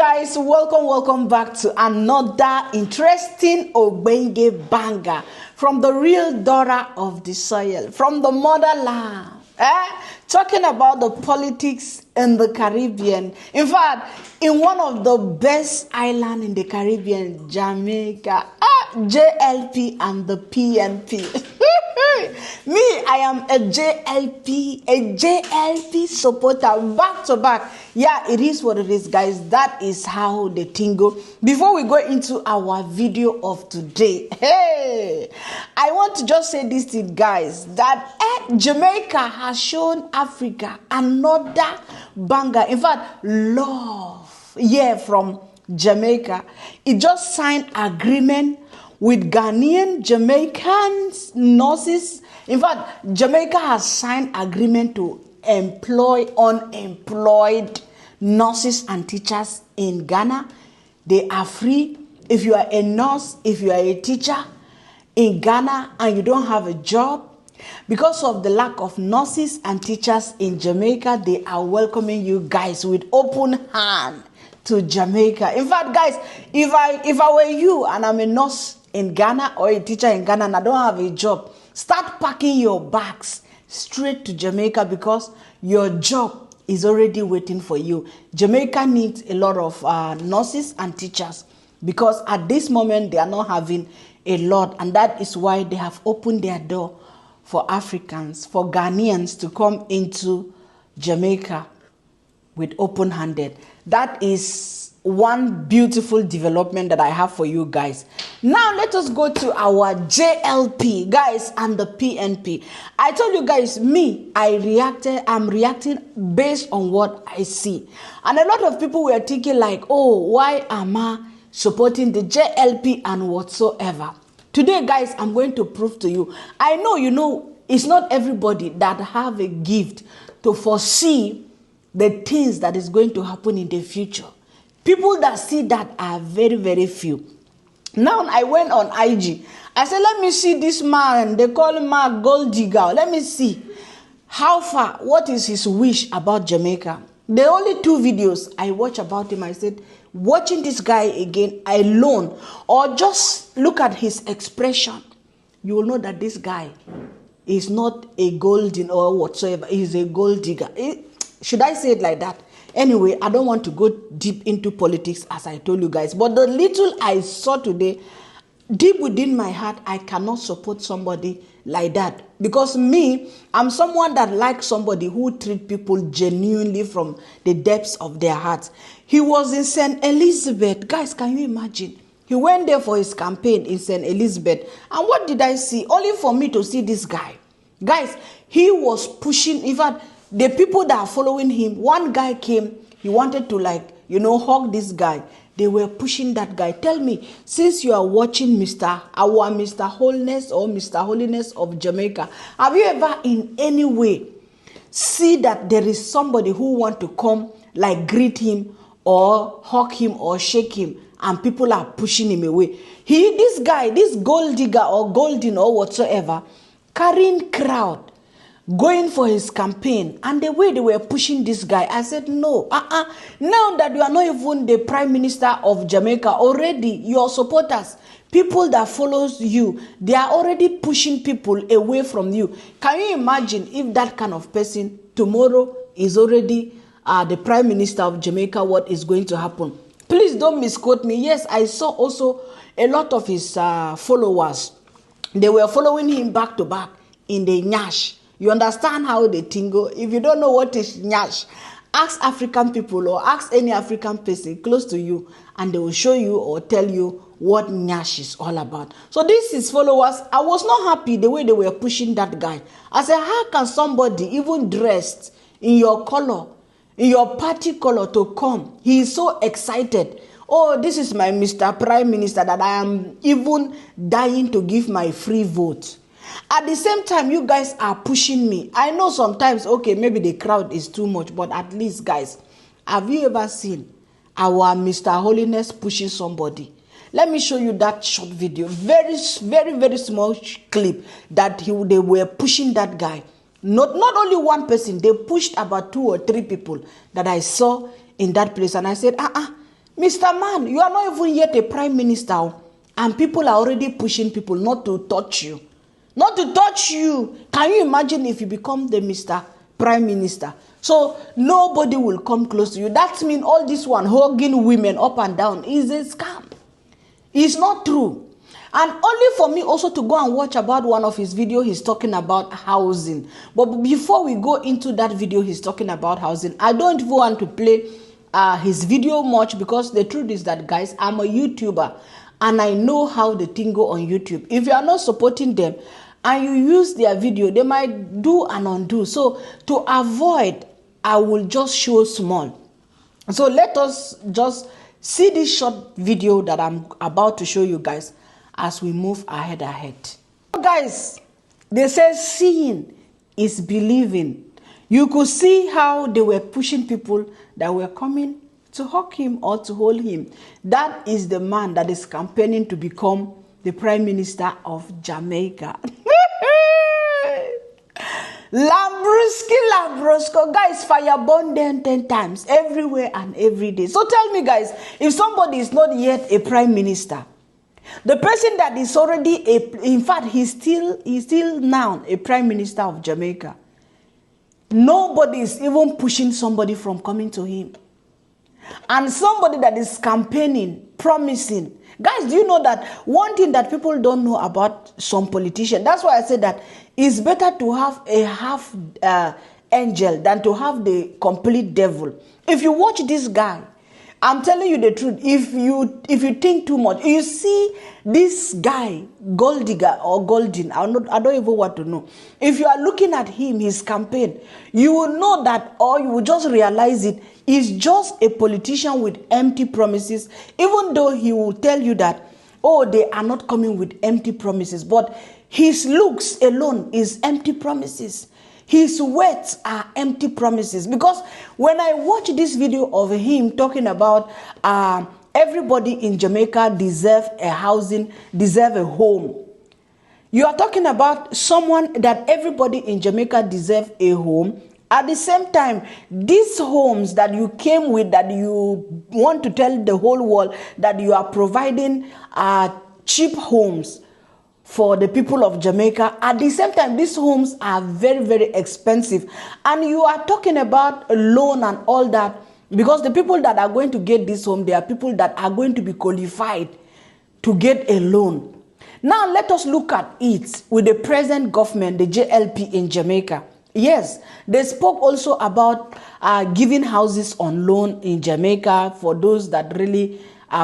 Guys, welcome back to another interesting Ogbenge banger from the real daughter of the soil, from the motherland. Talking about the politics in the Caribbean. In fact, in one of the best islands in the Caribbean, Jamaica, JLP and the PNP. Me, I am a JLP supporter back to back. Yeah, it is what it is, guys. That is how the thing go. Before we go into our video of today, hey, I want to just say this thing, guys, that Jamaica has shown Africa another banger. In fact, love, yeah, from Jamaica. It just signed agreement with Ghanaian Jamaican nurses. In fact, Jamaica has signed agreement to employ unemployed nurses and teachers in Ghana. They are free. If you are a nurse, if you are a teacher in Ghana and you don't have a job, because of the lack of nurses and teachers in Jamaica, they are welcoming you guys with open hand to Jamaica. In fact, guys, if I were you and I'm a nurse in Ghana or a teacher in Ghana and I don't have a job, start packing your bags straight to Jamaica because your job is already waiting for you. Jamaica needs a lot of nurses and teachers because at this moment they are not having a lot, and that is why they have opened their door for Africans, for Ghanaians to come into Jamaica with open-handed. That is one beautiful development that I have for you guys. Now let us go to our JLP, guys, and the PNP. I told you guys, I'm reacting based on what I see. And a lot of people were thinking like, oh, why am I supporting the JLP and whatsoever? Today, guys, I'm going to prove to you. I know, it's not everybody that have a gift to foresee the things that is going to happen in the future. People that see that are very, very few. Now I went on IG. I said, let me see this man. They call him a gold digger. Let me see how far, what is his wish about Jamaica. The only 2 videos I watched about him, I said, watching this guy again alone, or just look at his expression, you will know that this guy is not a golden or whatsoever. He's a gold digger. Should I say it like that? Anyway, I don't want to go deep into politics as I told you guys. But the little I saw today, deep within my heart, I cannot support somebody like that. Because me, I'm someone that likes somebody who treats people genuinely from the depths of their hearts. He was in St. Elizabeth. Guys, can you imagine? He went there for his campaign in St. Elizabeth. And what did I see? Only for me to see this guy. Guys, he was pushing, in fact, the people that are following him, one guy came, he wanted to hug this guy. They were pushing that guy. Tell me, since you are watching Mr. Holness or Mr. Holiness of Jamaica, have you ever in any way see that there is somebody who want to come like greet him or hug him or shake him and people are pushing him away? This guy, this gold digger or golden or whatsoever, carrying crowd, going for his campaign, and the way they were pushing this guy, I said, no, now that you are not even the Prime Minister of Jamaica, already your supporters, people that follows you, they are already pushing people away from you. Can you imagine if that kind of person tomorrow is already the Prime Minister of Jamaica, what is going to happen? Please don't misquote me. Yes, I saw also a lot of his followers. They were following him back to back in the Nyash. You understand how they tingle? If you don't know what is Nyash, ask African people or ask any African person close to you and they will show you or tell you what Nyash is all about. So this is followers. I was not happy the way they were pushing that guy. I said, how can somebody even dressed in your color, in your party color to come? He is so excited. Oh, this is my Mr. Prime Minister that I am even dying to give my free vote. At the same time, you guys are pushing me. I know sometimes, okay, maybe the crowd is too much, but at least, guys, have you ever seen our Mr. Holiness pushing somebody? Let me show you that short video. Very, very, very small clip that they were pushing that guy. Not only one person, they pushed about 2 or 3 people that I saw in that place. And I said, Mr. Man, you are not even yet a prime minister, and people are already pushing people not to touch you. Not to touch you. Can you imagine if you become the Mr. Prime Minister? So nobody will come close to you. That means all this one hugging women up and down is a scam. It's not true. And only for me also to go and watch about one of his videos, he's talking about housing. But before we go into that video, he's talking about housing. I don't even want to play his video much, because the truth is that, guys, I'm a YouTuber and I know how the thing go on YouTube. If you are not supporting them and you use their video, they might do and undo. So to avoid, I will just show small. So let us just see this short video that I'm about to show you guys as we move ahead. So guys, they say seeing is believing. You could see how they were pushing people that were coming to hug him or to hold him. That is the man that is campaigning to become the Prime Minister of Jamaica. Lambrusco, guys, fire burn them 10 times, everywhere and every day. So tell me, guys, if somebody is not yet a Prime Minister, the person that is already in fact, he's still now a Prime Minister of Jamaica, nobody is even pushing somebody from coming to him. And somebody that is campaigning, promising. Guys, do you know that one thing that people don't know about some politicians? That's why I say that it's better to have a half angel than to have the complete devil. If you watch this guy, I'm telling you the truth. If you think too much, you see this guy, Gold Digger or Golden, I don't even want to know. If you are looking at him, his campaign, you will know that, or you will just realize it. He's just a politician with empty promises, even though he will tell you that, oh, they are not coming with empty promises. But his looks alone is empty promises. His words are empty promises. Because when I watch this video of him talking about everybody in Jamaica deserve a housing, deserve a home. You are talking about someone that everybody in Jamaica deserve a home. At the same time, these homes that you came with, that you want to tell the whole world that you are providing cheap homes for the people of Jamaica. At the same time, these homes are very, very expensive. And you are talking about a loan and all that, because the people that are going to get this home, they are people that are going to be qualified to get a loan. Now, let us look at it with the present government, the JLP in Jamaica. Yes, they spoke also about giving houses on loan in Jamaica for those that really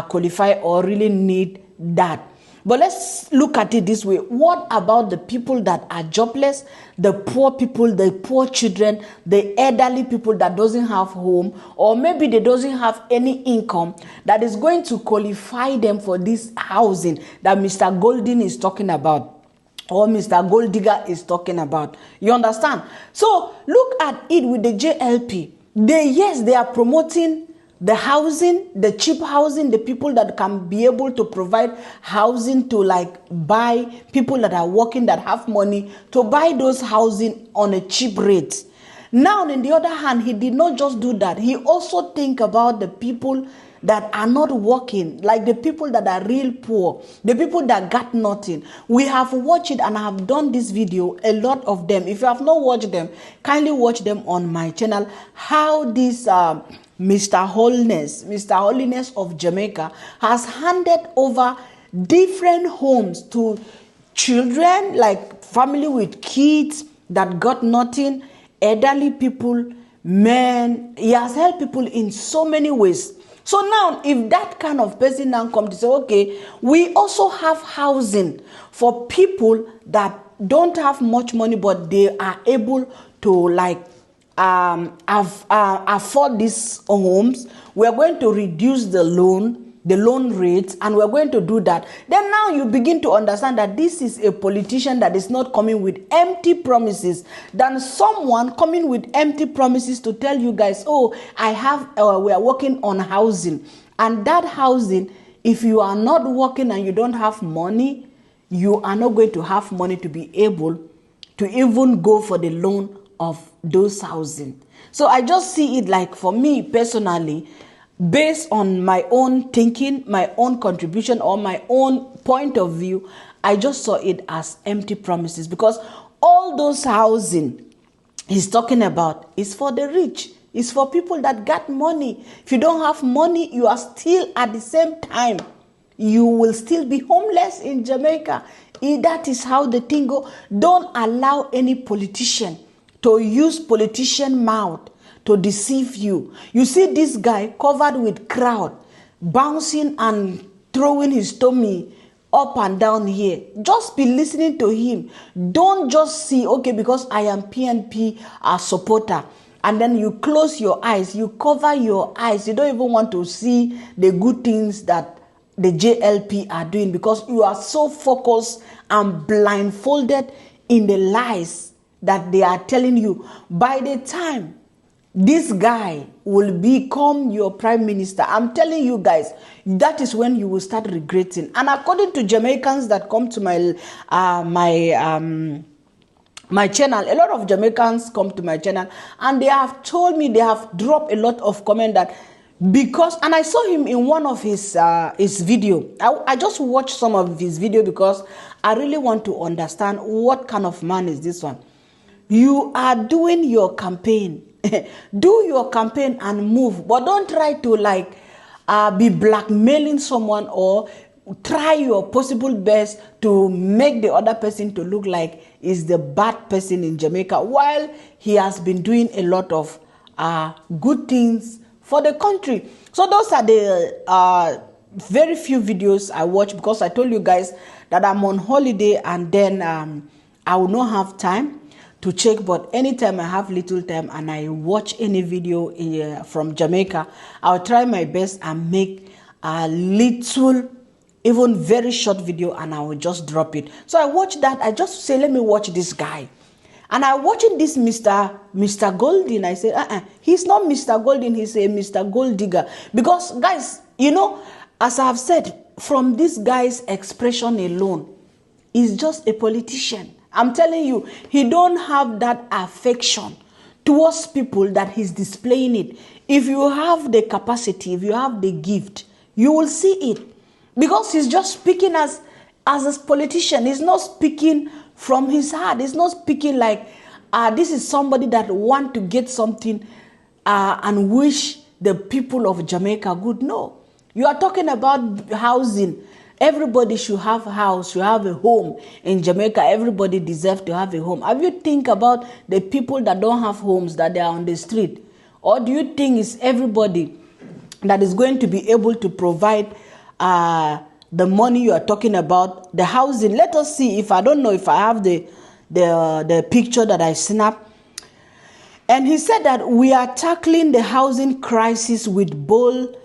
qualify or really need that. But let's look at it this way. What about the people that are jobless, the poor people, the poor children, the elderly people that doesn't have home, or maybe they doesn't have any income that is going to qualify them for this housing that Mr. Golden is talking about, or Mr. Gold Digger is talking about? You understand? So look at it with the JLP. They are promoting the housing, the cheap housing, the people that can be able to provide housing to like buy, people that are working, that have money to buy those housing on a cheap rate. Now, on the other hand, he did not just do that. He also think about the people that are not working, like the people that are real poor, the people that got nothing. We have watched it, and I have done this video, a lot of them. If you have not watched them, kindly watch them on my channel. How this Mr. Holness of Jamaica has handed over different homes to children, like family with kids that got nothing, elderly people, men. He has helped people in so many ways. So now, if that kind of person now comes to say, okay, we also have housing for people that don't have much money, but they are able to like afford these homes, we're going to reduce the loan rates, and we're going to do that. Then now you begin to understand that this is a politician that is not coming with empty promises, than someone coming with empty promises to tell you guys, oh, we are working on housing. And that housing, if you are not working and you don't have money, you are not going to have money to be able to even go for the loan of those housing. So I just see it like, for me personally, based on my own thinking, my own contribution, or my own point of view, I just saw it as empty promises, because all those housing he's talking about is for the rich. It's for people that got money. If you don't have money, you are still, at the same time, you will still be homeless in Jamaica. That is how the thing go. Don't allow any politician to use politician mouth to deceive you. You see this guy covered with crowd, bouncing and throwing his tummy up and down here. Just be listening to him. Don't just see, okay, because I am PNP supporter, and then you close your eyes, you cover your eyes. You don't even want to see the good things that the JLP are doing, because you are so focused and blindfolded in the lies that they are telling you. By the time this guy will become your prime minister, I'm telling you guys, that is when you will start regretting. And according to Jamaicans that come to my channel, a lot of Jamaicans come to my channel, and they have told me, they have dropped a lot of comment that, because, and I saw him in one of his video. I just watched some of his video because I really want to understand what kind of man is this one. You are doing your campaign. Do your campaign and move, but don't try to be blackmailing someone, or try your possible best to make the other person to look like is the bad person in Jamaica, while he has been doing a lot of good things for the country. So those are the very few videos I watch, because I told you guys that I'm on holiday, and then I will not have time to check. But anytime I have little time and I watch any video from Jamaica, I'll try my best and make a little, even very short video, and I will just drop it. So I watch that. I just say, let me watch this guy. And I watching this Mr. Golden. I say, he's not Mr. Golden, he's a Mr. Gold Digger. Because guys, you know, as I have said, from this guy's expression alone, he's just a politician. I'm telling you, he don't have that affection towards people that he's displaying it. If you have the capacity, if you have the gift, you will see it. Because he's just speaking as a politician. He's not speaking from his heart. He's not speaking like, this is somebody that want to get something and wish the people of Jamaica good. No. You are talking about housing. Everybody should have a house, should have a home in Jamaica. Everybody deserves to have a home. Have you think about the people that don't have homes, that they are on the street? Or do you think it's everybody that is going to be able to provide the money you are talking about, the housing? Let us see, if I don't know if I have the picture that I snapped. And he said that we are tackling the housing crisis with bold,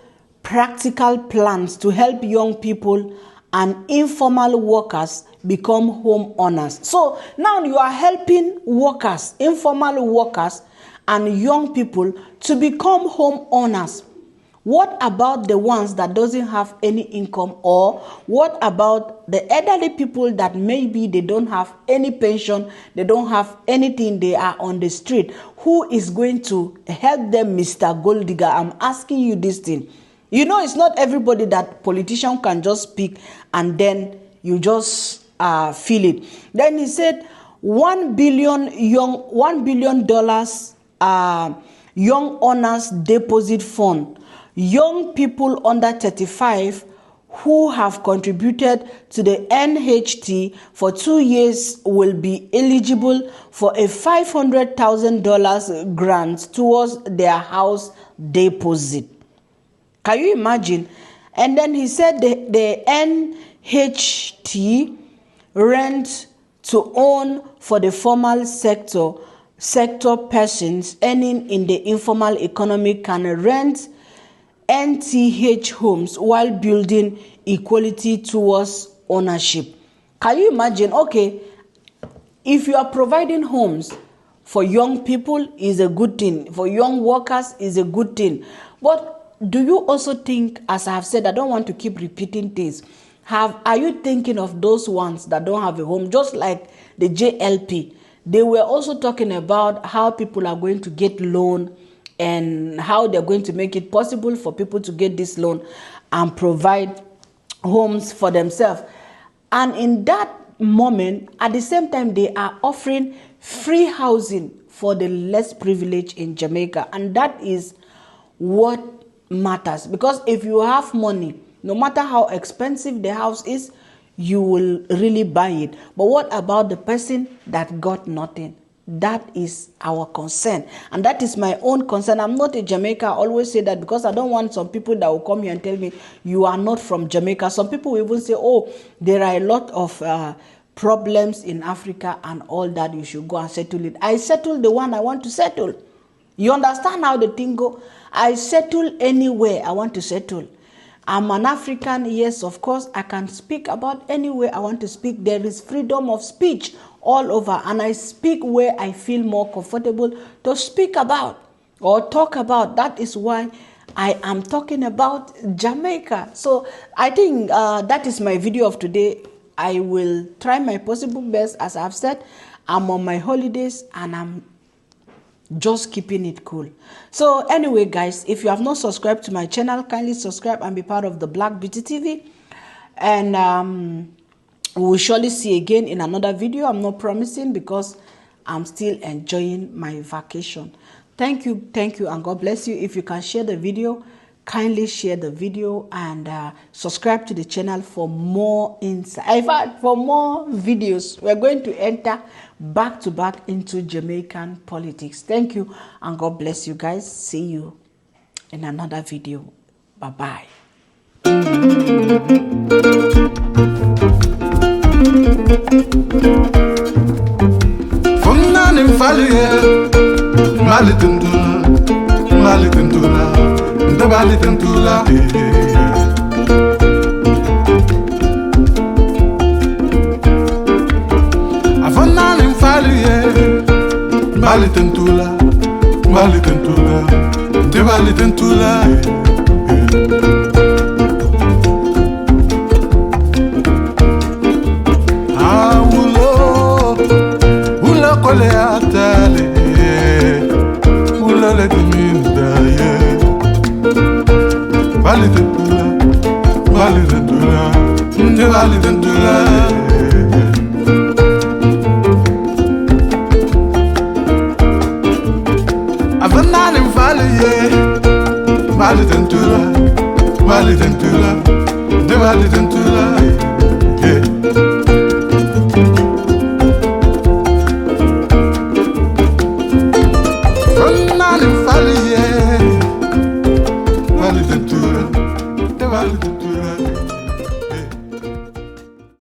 practical plans to help young people and informal workers become home owners. So now you are helping workers, informal workers and young people to become home owners. What about the ones that doesn't have any income? Or what about the elderly people that maybe they don't have any pension, they don't have anything, they are on the street? Who is going to help them, Mr. Gold Digger? I'm asking you this thing. You know, it's not everybody that politician can just speak and then you just feel it. Then he said $1 billion young owners deposit fund. Young people under 35 who have contributed to the NHT for 2 years will be eligible for a $500,000 grant towards their house deposit. Can you imagine? And then he said the NHT rent to own for the formal sector persons earning in the informal economy can rent NTH homes while building equality towards ownership. Can you imagine? Okay, if you are providing homes for young people, is a good thing. For young workers, is a good thing. But do you also think, as I have said, I don't want to keep repeating things, are you thinking of those ones that don't have a home? Just like the JLP, they were also talking about how people are going to get loan and how they're going to make it possible for people to get this loan and provide homes for themselves. And in that moment, at the same time, they are offering free housing for the less privileged in Jamaica. And that is what matters, because if you have money, no matter how expensive the house is, you will really buy it. But what about the person that got nothing? That is our concern, and that is my own concern. I'm not a Jamaica. I always say that because I don't want some people that will come here and tell me you are not from Jamaica. Some people will even say, oh, there are a lot of problems in Africa and all that, you should go and settle it. I settle the one I want to settle. You understand how the thing go? I settle anywhere I want to settle. I'm an African, yes, of course, I can speak about anywhere I want to speak. There is freedom of speech all over, and I speak where I feel more comfortable to speak about or talk about. That is why I am talking about Jamaica. So I think that is my video of today. I will try my possible best. As I've said, I'm on my holidays and I'm just keeping it cool. So anyway, guys, if you have not subscribed to my channel, kindly subscribe and be part of the Black Beauty TV. And we will surely see again in another video. I'm not promising because I'm still enjoying my vacation. Thank you, and God bless you. If you can share the video, kindly share the video and subscribe to the channel for more insight. In fact, for more videos. We're going to enter back to back into Jamaican politics. Thank you, and God bless you guys. See you in another video. Bye-bye. Vale